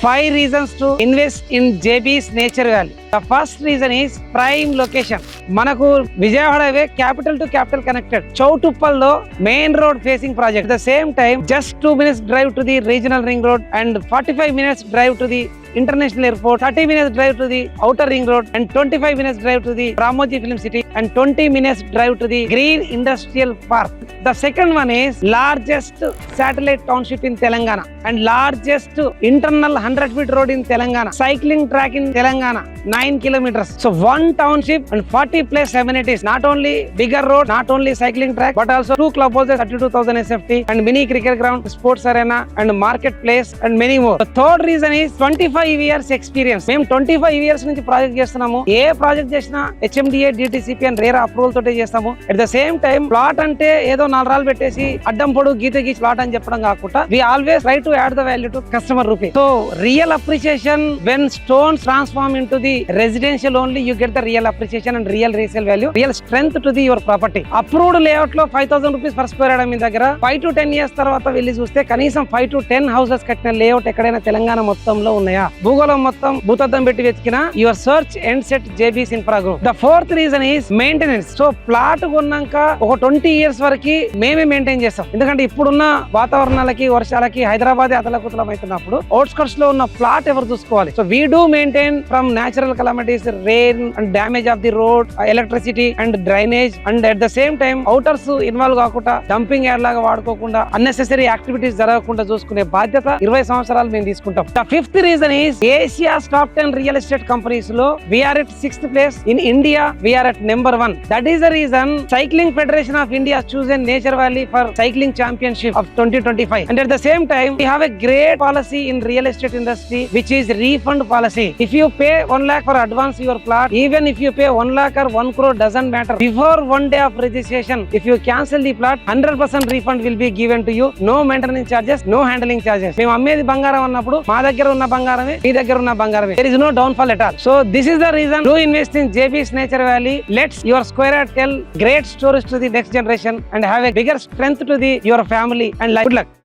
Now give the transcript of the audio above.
5 reasons to invest in JB's Nature Valley. The first reason is prime location. మనకు Vijayawada highway capital to capital connected. చౌటుప్పల్లో main road facing project. At the same time, just 2 minutes drive to the regional ring road and 45 minutes drive to the international airport, 30 minutes drive to the outer ring road and 25 minutes drive to the Ramoji Film City and 20 minutes drive to the Green Industrial Park. The second one is largest satellite township in Telangana and largest internal 100-feet road in Telangana. Cycling track in Telangana, 9 kilometers. So one township and 40 plus amenities. Not only bigger road, not only cycling track, but also 2 clubhouses, 32,000 SFT and mini cricket ground, sports arena and marketplace and many more. The third reason is 25 years experience. మేము 25 years నుంచి project చేస్తున్నాము. ఏ project చేసినా HMDA, DTCP and RERA approval తోటే చేస్తాము. At the same time plot అంటే ఏదో 4 రాళ్ళు పెట్టేసి అడ్డం పొడు గీత గీచి ప్లాట్ అని చెప్పడం కాకుండా we always try to add the value to customer rupee. So real appreciation when stones transform into the residential only, you get the real appreciation and real resale value, real strength to the your property. Approved layout లో 5,000 rupees per square yard మీ దగ్గర 5 to 10 years తర్వాత వెళ్ళి చూస్తే కనీసం 5 to 10 houses కట్టిన layout ఎక్కడైనా తెలంగాణ మొత్తంలో ఉన్నాయా? భూగోళం మొత్తం భూతద్దం పెట్టి వెతికిన your search ends at JB's Infra Group. The fourth reason is maintenance. So plot కొన్నాక ఒక 20 years వరకు మేమే మెయింటైన్ చేస్తాం. ఎందుకంటే ఇప్పుడున్న వాతావరణాలకి వర్షాలకి హైదరాబాద్ అతలకుతలం అవుతున్నప్పుడు అవుట్స్కట్స్ లో ఉన్న ప్లాట్ ఎవరు చూసుకోవాలి? So we do maintain from natural calamities, rain and damage of the road, electricity and drainage and at the same time outers involve కాకుండా డంపింగ్ యార్డ్ లాగా వాడుకోకుండా అన్నెసెసరీ యాక్టివిటీస్ జరగకుండా చూసుకునే బాధ్యత 20 సంవత్సరాలు మేము తీసుకుంటాం. The fifth reason is Asia's top 10 real estate companies lo we are at 6th place. In India we are at number 1. That is the reason Cycling Federation of India has chosen Nature Valley for cycling championship of 2025. And at the same time we have a great policy in real estate industry which is refund policy. If you pay 1 lakh for advance your plot, even if you pay 1 lakh or 1 crore doesn't matter. Before 1 day of registration, if you cancel the plot, 100% refund will be given to you. No maintenance charges, no handling charges. మేము అమ్మేది బంగారం అన్నప్పుడు మా దగ్గర ఉన్న బంగారమే మీ దగ్గర ఉన్న బంగారమే. There is no downfall at all. So this is the reason to invest in JB's Nature Valley. Let's your square yard tell great stories to the next generation and have a bigger strength to the your family and life. Good luck.